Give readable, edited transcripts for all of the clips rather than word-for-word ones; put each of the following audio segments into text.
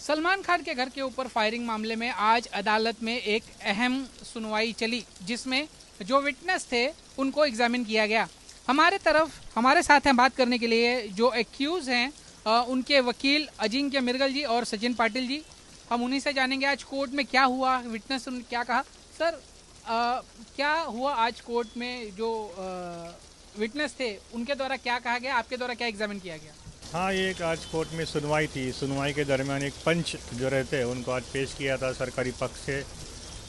सलमान खान के घर के ऊपर फायरिंग मामले में आज अदालत में एक अहम सुनवाई चली, जिसमें जो विटनेस थे उनको एग्जामिन किया गया। हमारे साथ हैं बात करने के लिए जो एक्यूज हैं, उनके वकील अजिंक्य मिर्गल जी और सचिन पाटिल जी। हम उन्हीं से जानेंगे आज कोर्ट में क्या हुआ, विटनेस ने क्या कहा। सर, क्या हुआ आज कोर्ट में? जो विटनेस थे उनके द्वारा क्या कहा गया, आपके द्वारा क्या एग्जामिन किया गया? हाँ, ये एक आज कोर्ट में सुनवाई थी। सुनवाई के दरमियान एक पंच जो रहते हैं उनको आज पेश किया था सरकारी पक्ष से।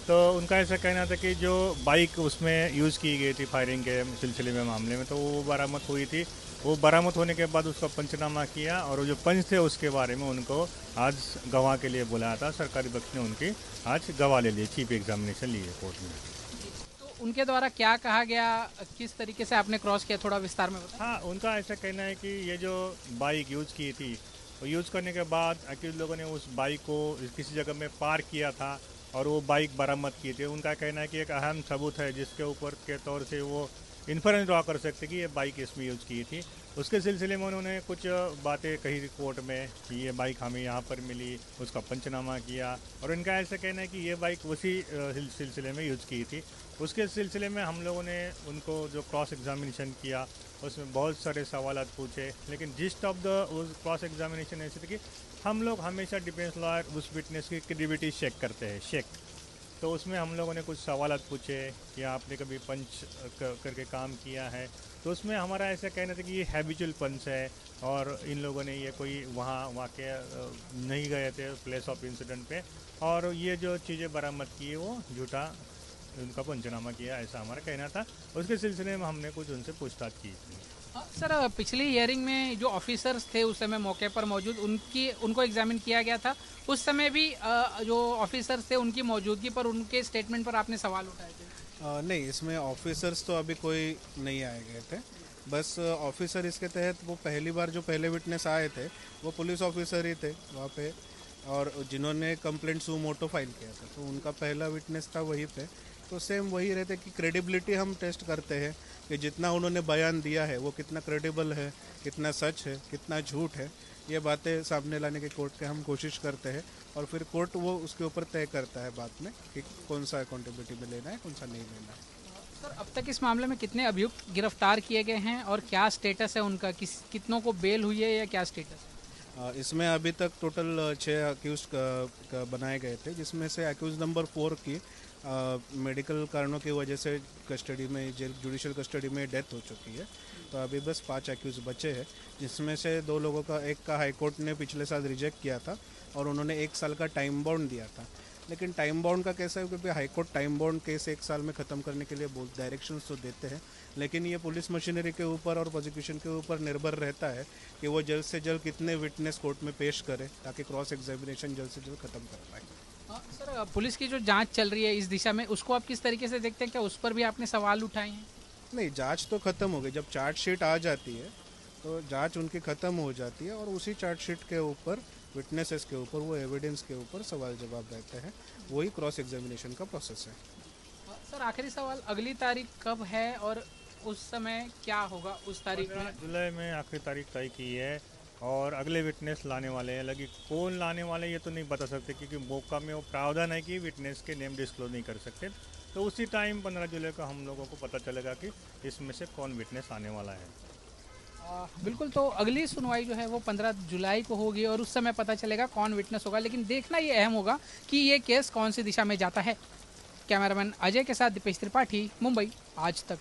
तो उनका ऐसा कहना था कि जो बाइक उसमें यूज़ की गई थी फायरिंग के सिलसिले में मामले में, तो वो बरामद हुई थी। वो बरामद होने के बाद उसका पंचनामा किया और वो जो पंच थे उसके बारे में उनको आज गवाह के लिए बुलाया था। सरकारी पक्ष ने उनकी आज गवाह ले लिए, चीफ एग्जामिनेशन लिए कोर्ट में। उनके द्वारा क्या कहा गया, किस तरीके से आपने क्रॉस किया, थोड़ा विस्तार में बताएं। हाँ, उनका ऐसा कहना है कि ये जो बाइक यूज़ की थी, वो यूज़ करने के बाद अक्यूज लोगों ने उस बाइक को किसी जगह में पार्क किया था और वो बाइक बरामद की थी। उनका कहना है कि एक अहम सबूत है जिसके ऊपर के तौर से वो इन्फरेंस ड्रॉ कर सकते कि ये बाइक इसमें यूज़ की थी। उसके सिलसिले में उन्होंने कुछ बातें कही कोर्ट में कि ये बाइक हमें यहाँ पर मिली, उसका पंचनामा किया और इनका ऐसा कहना है कि ये बाइक उसी सिलसिले में यूज़ की थी। उसके सिलसिले में हम लोगों ने उनको जो क्रॉस एग्जामिनेशन किया उसमें बहुत सारे सवाल पूछे, लेकिन जिस्ट ऑफ द उस क्रॉस एग्जामिनेशन ऐसे थे कि हम लोग हमेशा डिफेंस लॉयर उस विटनेस की क्रेडिबिलिटी चेक करते हैं। तो उसमें हम लोगों ने कुछ सवाल पूछे कि आपने कभी पंच करके काम किया है, तो उसमें हमारा ऐसा कहना था कि ये हैबिचुअल पंच है और इन लोगों ने ये कोई वहाँ वाक़या नहीं गए थे प्लेस ऑफ इंसिडेंट पे, और ये जो चीज़ें बरामद की वो झूठा उनका पंचनामा किया, ऐसा हमारा कहना था। उसके सिलसिले में हमने कुछ उनसे पूछताछ की थी। सर, पिछली हियरिंग में जो ऑफिसर्स थे उस समय मौके पर मौजूद, उनको एग्जामिन किया गया था। उस समय भी जो ऑफिसर्स थे उनकी मौजूदगी पर, उनके स्टेटमेंट पर आपने सवाल उठाए थे? नहीं, इसमें ऑफिसर्स तो अभी कोई नहीं आए गए थे। बस ऑफिसर इसके तहत वो पहली बार जो पहले विटनेस आए थे वो पुलिस ऑफिसर ही थे वहाँ पे, और जिन्होंने कंप्लेंट सू मोटो फाइल किया था, तो उनका पहला विटनेस था वहीं पे। तो सेम वही रहते कि क्रेडिबिलिटी हम टेस्ट करते हैं कि जितना उन्होंने बयान दिया है वो कितना क्रेडिबल है, कितना सच है, कितना झूठ है। ये बातें सामने लाने के कोर्ट के हम कोशिश करते हैं और फिर कोर्ट वो उसके ऊपर तय करता है बाद में कि कौन सा अकाउंटेबिलिटी में लेना है, कौन सा नहीं लेना है। सर, अब तक इस मामले में कितने अभियुक्त गिरफ्तार किए गए हैं और क्या स्टेटस है उनका? कितनों को बेल हुई है या क्या स्टेटस है? इसमें अभी तक टोटल 6 अक्यूज बनाए गए थे, जिसमें से अक्यूज नंबर 4 की मेडिकल कारणों की वजह से कस्टडी में, जुडिशियल कस्टडी में डेथ हो चुकी है। तो अभी बस 5 अक्यूज बचे हैं, जिसमें से 2 लोगों का, एक का हाईकोर्ट ने पिछले साल रिजेक्ट किया था और उन्होंने 1 साल का टाइम बाउंड दिया था। लेकिन टाइम बाउंड का कैसा है, क्योंकि हाईकोर्ट टाइम बाउंड केस 1 साल में ख़त्म करने के लिए बहुत डायरेक्शंस तो देते हैं, लेकिन ये पुलिस मशीनरी के ऊपर और प्रोसिक्यूशन के ऊपर निर्भर रहता है कि वो जल्द से जल्द कितने विटनेस कोर्ट में पेश करे ताकि क्रॉस एग्जामिनेशन जल्द से जल्द ख़त्म कर पाए। सर, पुलिस की जो जांच चल रही है इस दिशा में, उसको आप किस तरीके से देखते हैं? क्या उस पर भी आपने सवाल उठाए हैं? नहीं, जांच तो ख़त्म हो गई। जब चार्जशीट आ जाती है तो जांच उनकी ख़त्म हो जाती है और उसी चार्जशीट के ऊपर, विटनेसेस के ऊपर, वो एविडेंस के ऊपर सवाल जवाब रहते हैं। वही क्रॉस एग्जामिनेशन का प्रोसेस है। सर, आखिरी सवाल, अगली तारीख कब है और उस समय क्या होगा उस तारीख में? जुलाई में आखिरी तारीख तय की है और अगले विटनेस लाने वाले हैं। लगी कौन लाने वाले ये तो नहीं बता सकते, क्योंकि मौका में वो प्रावधान है कि विटनेस के नेम डिस्क्लोज नहीं कर सकते। तो उसी टाइम 15 जुलाई को हम लोगों को पता चलेगा कि इसमें से कौन विटनेस आने वाला है। बिल्कुल, तो अगली सुनवाई जो है वो 15 जुलाई को होगी और उस समय पता चलेगा कौन विटनेस होगा। लेकिन देखना ये अहम होगा कि ये केस कौन सी दिशा में जाता है। कैमरामैन अजय के साथ दीपेश त्रिपाठी, मुंबई, आज तक।